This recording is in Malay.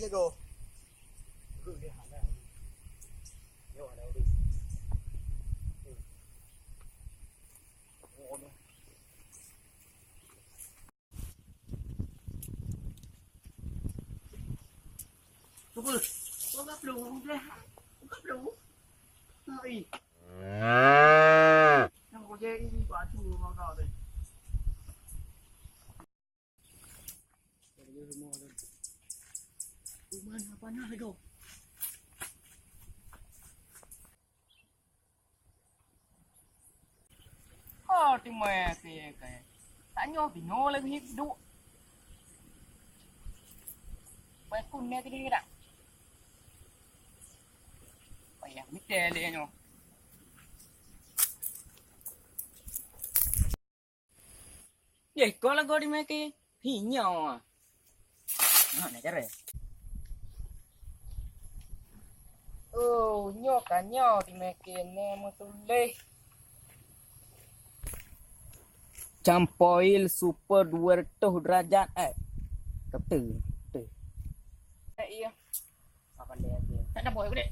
je go. Tunggu, kau nggak perlu deh, nggak perlu. Hai, yang kau jadi ini baju kau deh. Rumah apa nak itu? Oh, thì mẹ cái tại nhau thì nó lên hít đủ. Vậy kun nè cái đi đã. Vậy à, mít tè lên nhau. Vậy có là có đi mấy cái hỉ nhỏ à? Nó này chắc rồi. Nhỏ cả nhỏ thì mấy cái nè mà tôi lê. Campoil super 200 derajat Ketu. Iya. Apa dia aja. Tak ada boy gede.